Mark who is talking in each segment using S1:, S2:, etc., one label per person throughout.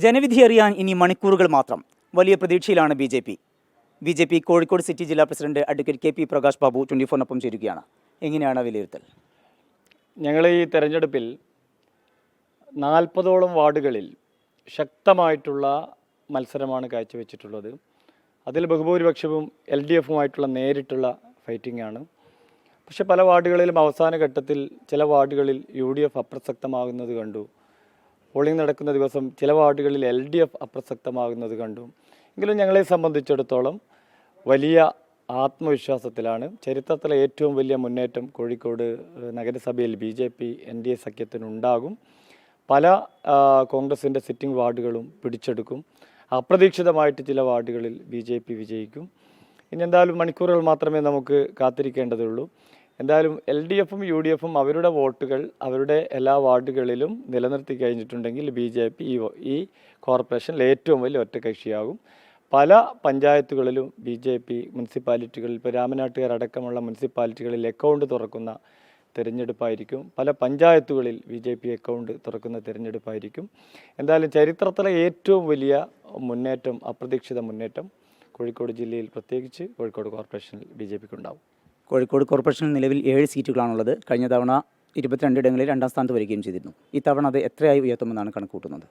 S1: ജനവിധി അറിയാൻ ഇനി മണിക്കൂറുകൾ മാത്രം. വലിയ പ്രതീക്ഷയിലാണ് B J P Kozhikode city ജില്ലാ president advocate K P Prakash Babu 24-നൊപ്പം ചേരുകയാണ്. എങ്ങനെയാണ് വിലയിരുത്തൽ?
S2: ഞങ്ങൾ ഈ തെരഞ്ഞെടുപ്പിൽ 40ഓളം വാർഡുകളിൽ ശക്തമായിട്ടുള്ള മത്സരമാണ് കാഴ്ചവെച്ചിട്ടുള്ളത്. അതിൽ ബഹുഭൂരിപക്ഷവും LDFുമായിട്ടുള്ള നേരിട്ടുള്ള ഫൈറ്റിംഗ് ആണ്. പക്ഷെ പല വാർഡുകളിലും അവസാന ഘട്ടത്തിൽ ചില വാർഡുകളിൽ UDF അപ്രസക്തമാകുന്നത് കണ്ടു. പോളിംഗ് നടക്കുന്ന ദിവസം ചില വാർഡുകളിൽ LDF അപ്രസക്തമാകുന്നത് കണ്ടു. എങ്കിലും ഞങ്ങളെ സംബന്ധിച്ചിടത്തോളം വലിയ ആത്മവിശ്വാസത്തിലാണ്. ചരിത്രത്തിലെ ഏറ്റവും വലിയ മുന്നേറ്റം കോഴിക്കോട് നഗരസഭയിൽ BJP NDA സഖ്യത്തിനുണ്ടാകും. പല കോൺഗ്രസിൻ്റെ സിറ്റിംഗ് വാർഡുകളും പിടിച്ചെടുക്കും. അപ്രതീക്ഷിതമായിട്ട് ചില വാർഡുകളിൽ BJP വിജയിക്കും. ഇനി എന്തായാലും മണിക്കൂറുകൾ മാത്രമേ നമുക്ക് കാത്തിരിക്കേണ്ടതുള്ളൂ. എന്തായാലും LDFും UDFും അവരുടെ വോട്ടുകൾ അവരുടെ എല്ലാ വാർഡുകളിലും നിലനിർത്തി കഴിഞ്ഞിട്ടുണ്ടെങ്കിൽ BJP ഈ കോർപ്പറേഷനിൽ ഏറ്റവും വലിയ ഒറ്റക്കക്ഷിയാകും. പല പഞ്ചായത്തുകളിലും BJP മുനിസിപ്പാലിറ്റികളിൽ ഇപ്പോൾ രാമനാട്ടുകാർ അടക്കമുള്ള മുനിസിപ്പാലിറ്റികളിൽ അക്കൗണ്ട് തുറക്കുന്ന തിരഞ്ഞെടുപ്പായിരിക്കും. പല പഞ്ചായത്തുകളിൽ BJP അക്കൗണ്ട് തുറക്കുന്ന തിരഞ്ഞെടുപ്പായിരിക്കും. എന്തായാലും ചരിത്രത്തിലെ ഏറ്റവും വലിയ മുന്നേറ്റം, അപ്രതീക്ഷിത മുന്നേറ്റം കോഴിക്കോട് ജില്ലയിൽ, പ്രത്യേകിച്ച് കോഴിക്കോട് കോർപ്പറേഷനിൽ BJPക്ക് ഉണ്ടാവും.
S1: കോഴിക്കോട് കോർപ്പറേഷനിൽ നിലവിൽ 7 സീറ്റുകളാണുള്ളത്. കഴിഞ്ഞ തവണ 22 ഇടങ്ങളിൽ 2ാം സ്ഥാനത്ത് വരികയും ചെയ്തിരുന്നു. ഇത്തവണ അത് എത്രയായി ഉയർത്തുമെന്നാണ് കണക്കൂട്ടുന്നത്?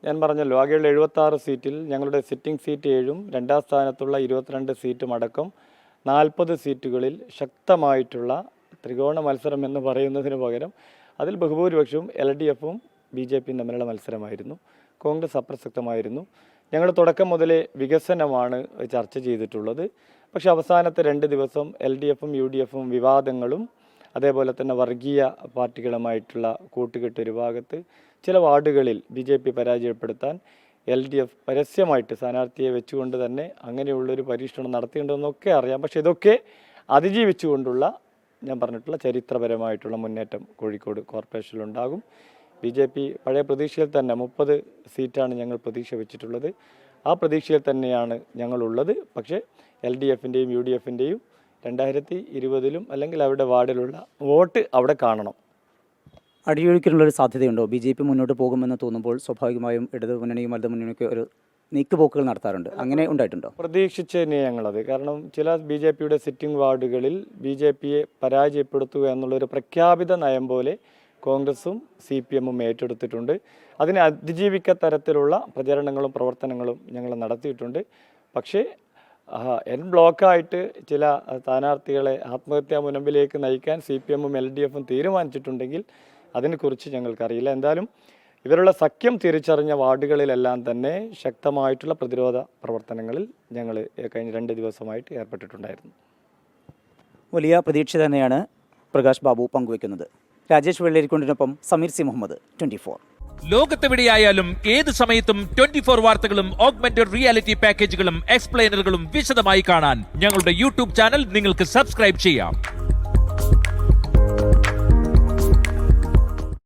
S2: ഞാൻ പറഞ്ഞല്ലോ, ആകെയുള്ള 76 സീറ്റിൽ ഞങ്ങളുടെ സിറ്റിംഗ് സീറ്റ് 7ഉം 2ാം സ്ഥാനത്തുള്ള 22 സീറ്റും അടക്കം 40 സീറ്റുകളിൽ ശക്തമായിട്ടുള്ള ത്രികോണ മത്സരം എന്ന് പറയുന്നതിന് പകരം അതിൽ ബഹുഭൂരിപക്ഷവും LDFും BJPയും തമ്മിലുള്ള മത്സരമായിരുന്നു. കോൺഗ്രസ് അപ്രസക്തമായിരുന്നു. ഞങ്ങൾ തുടക്കം മുതലേ വികസനമാണ് ചർച്ച ചെയ്തിട്ടുള്ളത്. പക്ഷേ അവസാനത്തെ 2 ദിവസം LDFും UDFും വിവാദങ്ങളും അതേപോലെ തന്നെ വർഗീയ പാർട്ടികളുമായിട്ടുള്ള കൂട്ടുകെട്ട് ഒരു ഭാഗത്ത്, ചില വാർഡുകളിൽ BJP പരാജയപ്പെടുത്താൻ LDF പരസ്യമായിട്ട് സ്ഥാനാർത്ഥിയെ വെച്ചുകൊണ്ട് തന്നെ അങ്ങനെയുള്ളൊരു പരീക്ഷണം നടത്തിയിട്ടുണ്ടെന്നൊക്കെ അറിയാം. പക്ഷേ ഇതൊക്കെ അതിജീവിച്ചുകൊണ്ടുള്ള, ഞാൻ പറഞ്ഞിട്ടുള്ള ചരിത്രപരമായിട്ടുള്ള മുന്നേറ്റം കോഴിക്കോട് കോർപ്പറേഷനിലുണ്ടാകും. BJP പഴയ പ്രതീക്ഷയിൽ തന്നെ 30 സീറ്റാണ് ഞങ്ങൾ പ്രതീക്ഷ വെച്ചിട്ടുള്ളത്. ആ പ്രതീക്ഷയിൽ തന്നെയാണ് ഞങ്ങളുള്ളത്. പക്ഷേ LDFിൻ്റെയും UDFിൻ്റെയും 2020 അല്ലെങ്കിൽ അവരുടെ വാർഡിലുള്ള വോട്ട് അവിടെ കാണണം.
S1: അടിയൊഴുക്കിനുള്ളൊരു സാധ്യതയുണ്ടോ? BJP മുന്നോട്ട് പോകുമെന്ന് തോന്നുമ്പോൾ സ്വാഭാവികമായും ഇടതു മുന്നണിയും വലതു മുന്നണിയൊക്കെ ഒരു നീക്കുപോക്കുകൾ നടത്താറുണ്ട്. അങ്ങനെ ഉണ്ടായിട്ടുണ്ടോ?
S2: പ്രതീക്ഷിച്ച് തന്നെ ഞങ്ങളത്. കാരണം ചില BJPയുടെ സിറ്റിംഗ് വാർഡുകളിൽ BJPയെ പരാജയപ്പെടുത്തുക എന്നുള്ളൊരു പ്രഖ്യാപിത നയം പോലെ കോൺഗ്രസും CPMും ഏറ്റെടുത്തിട്ടുണ്ട്. അതിനെ അതിജീവിക്കത്തരത്തിലുള്ള പ്രചരണങ്ങളും പ്രവർത്തനങ്ങളും ഞങ്ങൾ നടത്തിയിട്ടുണ്ട്. പക്ഷേ ബ്ലോക്കായിട്ട് ചില സ്ഥാനാർത്ഥികളെ ആത്മഹത്യാ മുനമ്പിലേക്ക് നയിക്കാൻ CPMും LDFും തീരുമാനിച്ചിട്ടുണ്ടെങ്കിൽ അതിനെക്കുറിച്ച് ഞങ്ങൾക്കറിയില്ല. എന്തായാലും ഇവരുടെ സഖ്യം തിരിച്ചറിഞ്ഞ വാർഡുകളിലെല്ലാം തന്നെ ശക്തമായിട്ടുള്ള പ്രതിരോധ പ്രവർത്തനങ്ങളിൽ ഞങ്ങൾ കഴിഞ്ഞ 2 ദിവസമായിട്ട് ഏർപ്പെട്ടിട്ടുണ്ടായിരുന്നു.
S1: വലിയ പ്രതീക്ഷ തന്നെയാണ് പ്രകാശ് ബാബു പങ്കുവയ്ക്കുന്നത്. രാജേഷ് വെള്ളേരിക്കൊണ്ടിനൊപ്പം സമീർ സി മുഹമ്മദ്, 24.
S3: ലോകത്തെവിടെയായാലും ഏത് സമയത്തും 24 വാർത്തകളും ഓഗ്മെന്റഡ് റിയാലിറ്റി പാക്കേജുകളും എക്സ്പ്ലെയിനറുകളും വിശദമായി കാണാൻ ഞങ്ങളുടെ YouTube ചാനൽ നിങ്ങൾക്ക് സബ്സ്ക്രൈബ് ചെയ്യാം.